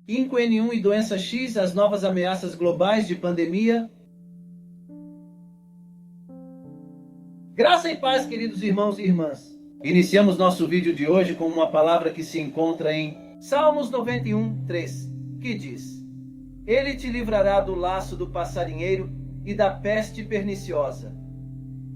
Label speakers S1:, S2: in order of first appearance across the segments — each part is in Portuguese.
S1: 5N1 e doença X, as novas ameaças globais de pandemia. Graça e paz, queridos irmãos e irmãs. Iniciamos nosso vídeo de hoje com uma palavra que se encontra em Salmos 91, 3, que diz: Ele te livrará do laço do passarinheiro e da peste perniciosa.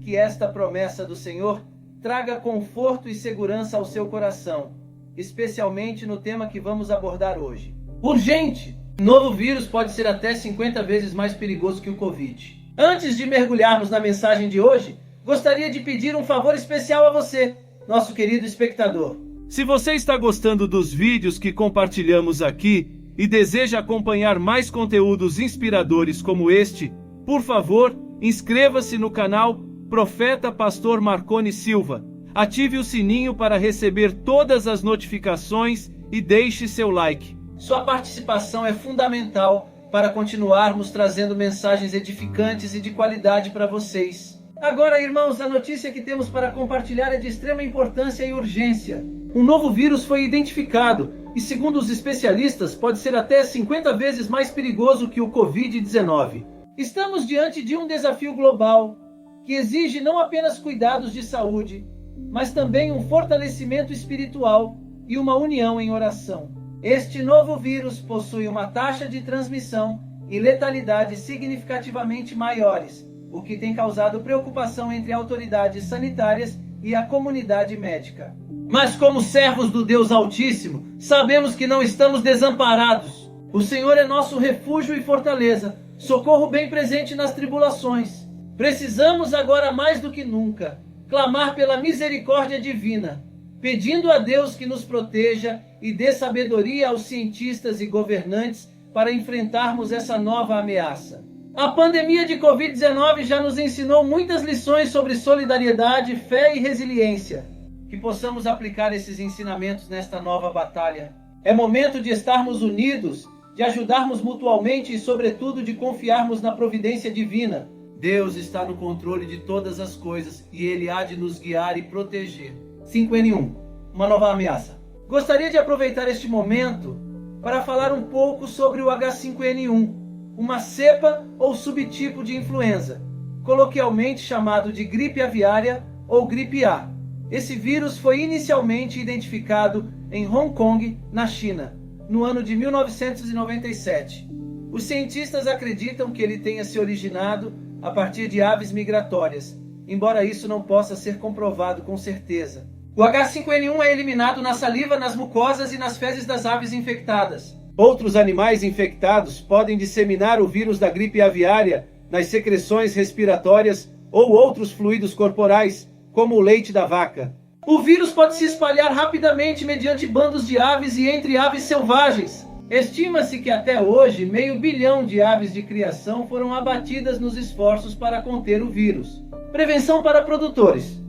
S1: Que esta promessa do Senhor traga conforto e segurança ao seu coração, especialmente no tema que vamos abordar hoje. Urgente! O novo vírus pode ser até 50 vezes mais perigoso que o Covid. Antes de mergulharmos na mensagem de hoje, gostaria de pedir um favor especial a você, nosso querido espectador.
S2: Se você está gostando dos vídeos que compartilhamos aqui e deseja acompanhar mais conteúdos inspiradores como este, por favor, inscreva-se no canal Profeta Pastor Marconi Silva. Ative o sininho para receber todas as notificações e deixe seu like.
S1: Sua participação é fundamental para continuarmos trazendo mensagens edificantes e de qualidade para vocês. Agora, irmãos, a notícia que temos para compartilhar é de extrema importância e urgência. Um novo vírus foi identificado e, segundo os especialistas, pode ser até 50 vezes mais perigoso que o Covid-19. Estamos diante de um desafio global que exige não apenas cuidados de saúde, mas também um fortalecimento espiritual e uma união em oração. Este novo vírus possui uma taxa de transmissão e letalidade significativamente maiores, o que tem causado preocupação entre autoridades sanitárias e a comunidade médica. Mas como servos do Deus Altíssimo, sabemos que não estamos desamparados. O Senhor é nosso refúgio e fortaleza, socorro bem presente nas tribulações. Precisamos agora mais do que nunca clamar pela misericórdia divina, pedindo a Deus que nos proteja e dê sabedoria aos cientistas e governantes para enfrentarmos essa nova ameaça. A pandemia de Covid-19 já nos ensinou muitas lições sobre solidariedade, fé e resiliência. Que possamos aplicar esses ensinamentos nesta nova batalha. É momento de estarmos unidos, de ajudarmos mutualmente e, sobretudo, de confiarmos na providência divina. Deus está no controle de todas as coisas e Ele há de nos guiar e proteger. 5N1, uma nova ameaça. Gostaria de aproveitar este momento para falar um pouco sobre o H5N1, uma cepa ou subtipo de influenza, coloquialmente chamado de gripe aviária ou gripe A. Esse vírus foi inicialmente identificado em Hong Kong, na China, no ano de 1997. Os cientistas acreditam que ele tenha se originado a partir de aves migratórias, embora isso não possa ser comprovado com certeza. O H5N1 é eliminado na saliva, nas mucosas e nas fezes das aves infectadas. Outros animais infectados podem disseminar o vírus da gripe aviária nas secreções respiratórias ou outros fluidos corporais, como o leite da vaca. O vírus pode se espalhar rapidamente mediante bandos de aves e entre aves selvagens. Estima-se que até hoje, 500 milhão de aves de criação foram abatidas nos esforços para conter o vírus. Prevenção para produtores.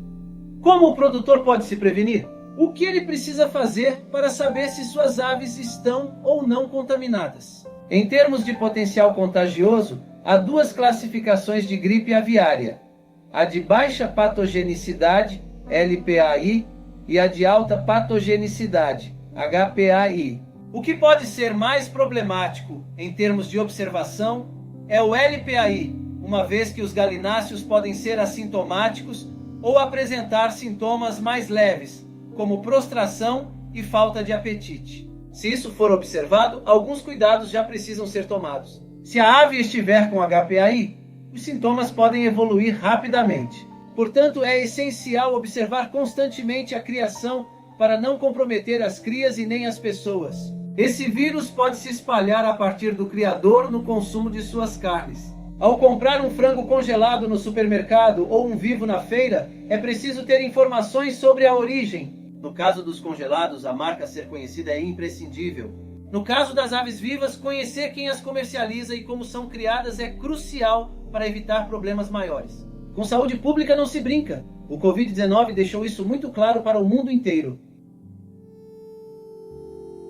S1: Como o produtor pode se prevenir? O que ele precisa fazer para saber se suas aves estão ou não contaminadas? Em termos de potencial contagioso, há duas classificações de gripe aviária: a de baixa patogenicidade, LPAI, e a de alta patogenicidade, HPAI. O que pode ser mais problemático em termos de observação é o LPAI, uma vez que os galináceos podem ser assintomáticos ou apresentar sintomas mais leves, como prostração e falta de apetite. Se isso for observado, alguns cuidados já precisam ser tomados. Se a ave estiver com HPAI, os sintomas podem evoluir rapidamente. Portanto, é essencial observar constantemente a criação para não comprometer as crias e nem as pessoas. Esse vírus pode se espalhar a partir do criador no consumo de suas carnes. Ao comprar um frango congelado no supermercado ou um vivo na feira, é preciso ter informações sobre a origem. No caso dos congelados, a marca a ser conhecida é imprescindível. No caso das aves vivas, conhecer quem as comercializa e como são criadas é crucial para evitar problemas maiores. Com saúde pública não se brinca. O Covid-19 deixou isso muito claro para o mundo inteiro.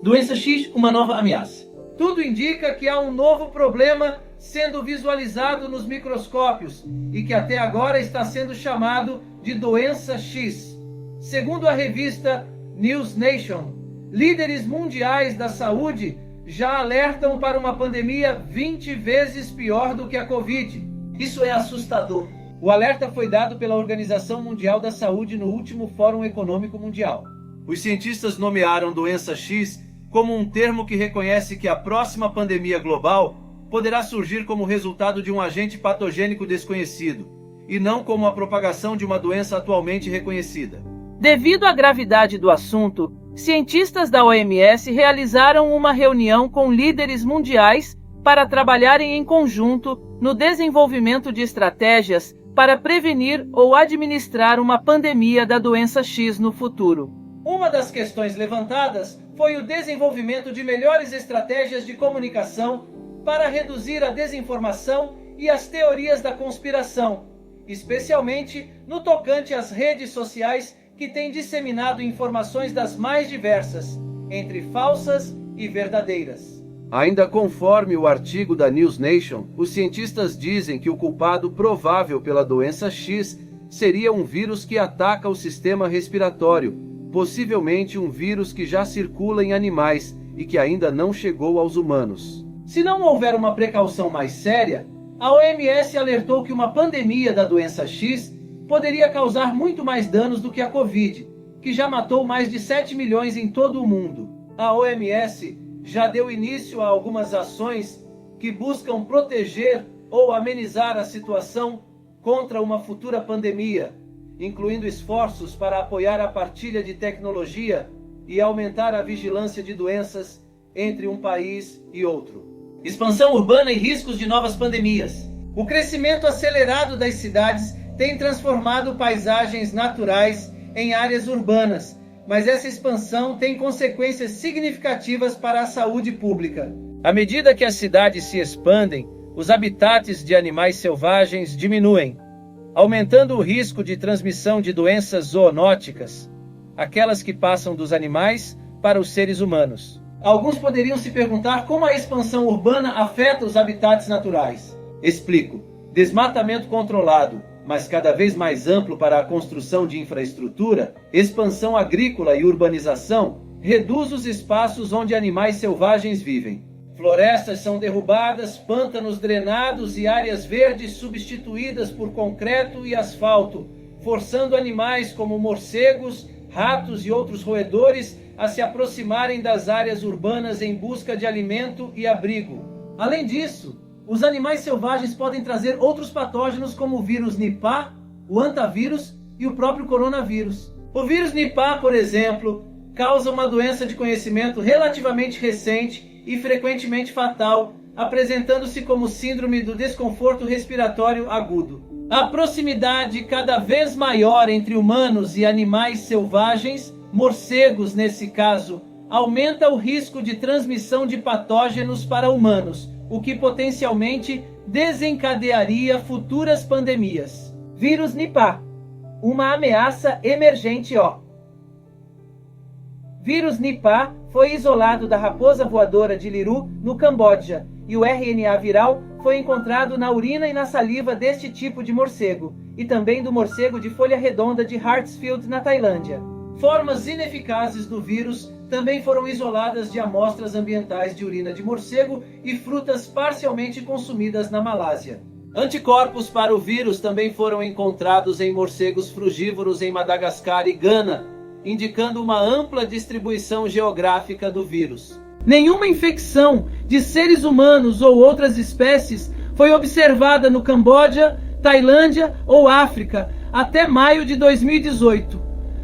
S1: Doença X, uma nova ameaça. Tudo indica que há um novo problema sendo visualizado nos microscópios e que até agora está sendo chamado de doença X. Segundo a revista News Nation, líderes mundiais da saúde já alertam para uma pandemia 20 vezes pior do que a Covid. Isso é assustador. O alerta foi dado pela Organização Mundial da Saúde no último Fórum Econômico Mundial.
S2: Os cientistas nomearam doença X como um termo que reconhece que a próxima pandemia global poderá surgir como resultado de um agente patogênico desconhecido, e não como a propagação de uma doença atualmente reconhecida.
S3: Devido à gravidade do assunto, cientistas da OMS realizaram uma reunião com líderes mundiais para trabalharem em conjunto no desenvolvimento de estratégias para prevenir ou administrar uma pandemia da doença X no futuro.
S1: Uma das questões levantadas foi o desenvolvimento de melhores estratégias de comunicação para reduzir a desinformação e as teorias da conspiração, especialmente no tocante às redes sociais que têm disseminado informações das mais diversas, entre falsas e verdadeiras.
S2: Ainda conforme o artigo da News Nation, os cientistas dizem que o culpado provável pela doença X seria um vírus que ataca o sistema respiratório, possivelmente um vírus que já circula em animais e que ainda não chegou aos humanos.
S1: Se não houver uma precaução mais séria, a OMS alertou que uma pandemia da doença X poderia causar muito mais danos do que a Covid, que já matou mais de 7 milhões em todo o mundo. A OMS já deu início a algumas ações que buscam proteger ou amenizar a situação contra uma futura pandemia, incluindo esforços para apoiar a partilha de tecnologia e aumentar a vigilância de doenças entre um país e outro. Expansão urbana e riscos de novas pandemias. O crescimento acelerado das cidades tem transformado paisagens naturais em áreas urbanas, mas essa expansão tem consequências significativas para a saúde pública. À medida que as cidades se expandem, os habitats de animais selvagens diminuem, aumentando o risco de transmissão de doenças zoonóticas, aquelas que passam dos animais para os seres humanos. Alguns poderiam se perguntar como a expansão urbana afeta os habitats naturais. Explico. Desmatamento controlado, mas cada vez mais amplo para a construção de infraestrutura, expansão agrícola e urbanização reduz os espaços onde animais selvagens vivem. Florestas são derrubadas, pântanos drenados e áreas verdes substituídas por concreto e asfalto, forçando animais como morcegos, ratos e outros roedores a se aproximarem das áreas urbanas em busca de alimento e abrigo. Além disso, os animais selvagens podem trazer outros patógenos como o vírus Nipah, o hantavírus e o próprio coronavírus. O vírus Nipah, por exemplo, causa uma doença de conhecimento relativamente recente e frequentemente fatal, apresentando-se como síndrome do desconforto respiratório agudo. A proximidade cada vez maior entre humanos e animais selvagens, morcegos nesse caso, aumenta o risco de transmissão de patógenos para humanos, o que potencialmente desencadearia futuras pandemias. Vírus Nipah, uma ameaça emergente. Vírus Nipah foi isolado da raposa voadora de Liru, no Camboja, e o RNA viral foi encontrado na urina e na saliva deste tipo de morcego, e também do morcego de folha redonda de Hartsfield, na Tailândia. Formas ineficazes do vírus também foram isoladas de amostras ambientais de urina de morcego e frutas parcialmente consumidas na Malásia. Anticorpos para o vírus também foram encontrados em morcegos frugívoros em Madagascar e Gana, indicando uma ampla distribuição geográfica do vírus. Nenhuma infecção de seres humanos ou outras espécies foi observada no Camboja, Tailândia ou África até maio de 2018.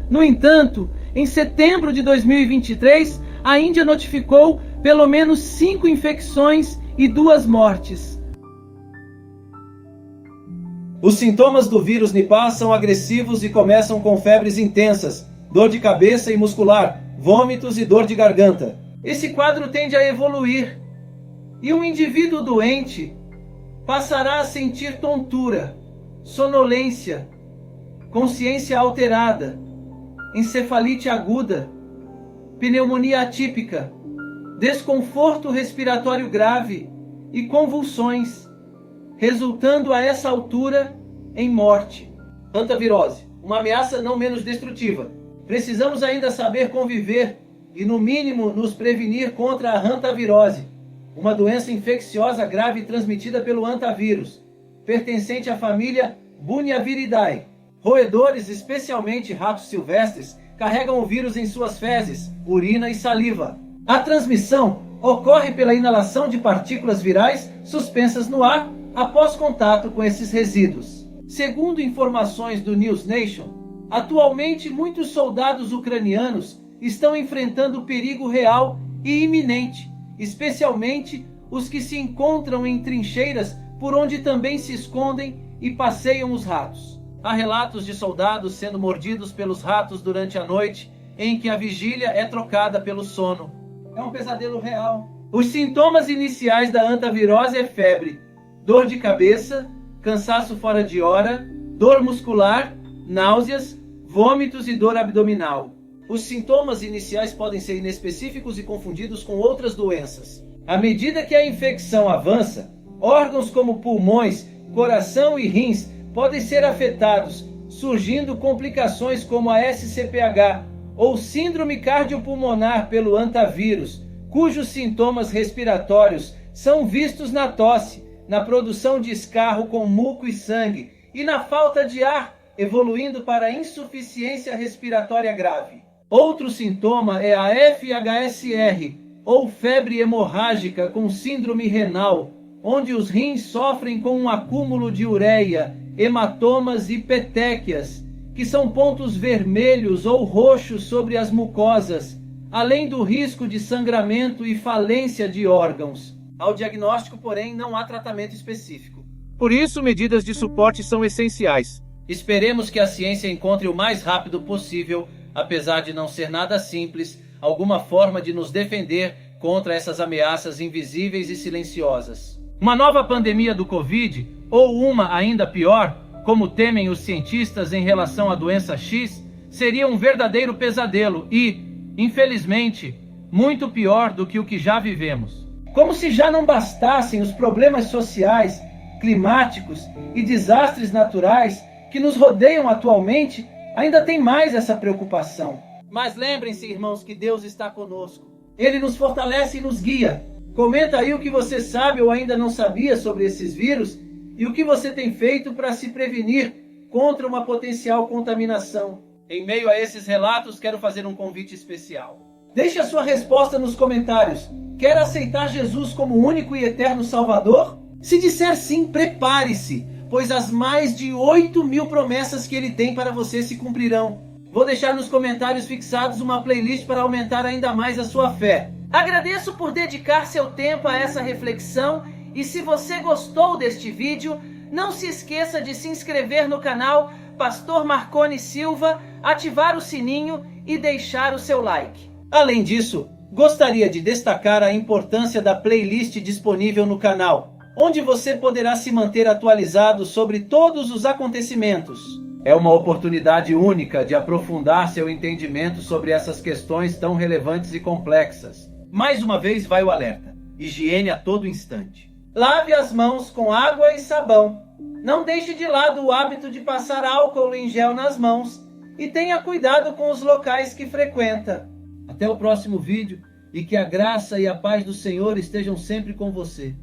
S1: No entanto, em setembro de 2023, a Índia notificou pelo menos 5 infecções e 2 mortes. Os sintomas do vírus Nipah são agressivos e começam com febres intensas, dor de cabeça e muscular, vômitos e dor de garganta. Esse quadro tende a evoluir e um indivíduo doente passará a sentir tontura, sonolência, consciência alterada, encefalite aguda, pneumonia atípica, desconforto respiratório grave e convulsões, resultando a essa altura em morte. Hantavirose, uma ameaça não menos destrutiva. Precisamos ainda saber conviver e, no mínimo, nos prevenir contra a hantavirose, uma doença infecciosa grave transmitida pelo hantavírus, pertencente à família Bunyaviridae. Roedores, especialmente ratos silvestres, carregam o vírus em suas fezes, urina e saliva. A transmissão ocorre pela inalação de partículas virais suspensas no ar após contato com esses resíduos. Segundo informações do News Nation, atualmente muitos soldados ucranianos estão enfrentando perigo real e iminente, especialmente os que se encontram em trincheiras por onde também se escondem e passeiam os ratos. Há relatos de soldados sendo mordidos pelos ratos durante a noite, em que a vigília é trocada pelo sono. É um pesadelo real. Os sintomas iniciais da hantavirose é febre, dor de cabeça, cansaço fora de hora, dor muscular, náuseas, vômitos e dor abdominal. Os sintomas iniciais podem ser inespecíficos e confundidos com outras doenças. À medida que a infecção avança, órgãos como pulmões, coração e rins podem ser afetados, surgindo complicações como a SCPH ou síndrome cardiopulmonar pelo hantavírus, cujos sintomas respiratórios são vistos na tosse, na produção de escarro com muco e sangue e na falta de ar, evoluindo para a insuficiência respiratória grave. Outro sintoma é a FHSR, ou febre hemorrágica com síndrome renal, onde os rins sofrem com um acúmulo de ureia, hematomas e petequias, que são pontos vermelhos ou roxos sobre as mucosas, além do risco de sangramento e falência de órgãos. Ao diagnóstico, porém, não há tratamento específico.
S2: Por isso, medidas de suporte são essenciais.
S1: Esperemos que a ciência encontre o mais rápido possível, apesar de não ser nada simples, alguma forma de nos defender contra essas ameaças invisíveis e silenciosas.
S2: Uma nova pandemia do Covid, ou uma ainda pior, como temem os cientistas em relação à doença X, seria um verdadeiro pesadelo e, infelizmente, muito pior do que o que já vivemos.
S1: Como se já não bastassem os problemas sociais, climáticos e desastres naturais que nos rodeiam atualmente, ainda tem mais essa preocupação. Mas lembrem-se, irmãos, que Deus está conosco. Ele nos fortalece e nos guia. Comenta aí o que você sabe ou ainda não sabia sobre esses vírus e o que você tem feito para se prevenir contra uma potencial contaminação. Em meio a esses relatos, quero fazer um convite especial. Deixe a sua resposta nos comentários. Quer aceitar Jesus como único e eterno Salvador? Se disser sim, prepare-se, pois as mais de 8.000 promessas que ele tem para você se cumprirão. Vou deixar nos comentários fixados uma playlist para aumentar ainda mais a sua fé. Agradeço por dedicar seu tempo a essa reflexão e se você gostou deste vídeo, não se esqueça de se inscrever no canal Pastor Marconi Silva, ativar o sininho e deixar o seu like. Além disso, gostaria de destacar a importância da playlist disponível no canal, onde você poderá se manter atualizado sobre todos os acontecimentos. É uma oportunidade única de aprofundar seu entendimento sobre essas questões tão relevantes e complexas. Mais uma vez vai o alerta: higiene a todo instante. Lave as mãos com água e sabão. Não deixe de lado o hábito de passar álcool em gel nas mãos e tenha cuidado com os locais que frequenta. Até o próximo vídeo e que a graça e a paz do Senhor estejam sempre com você.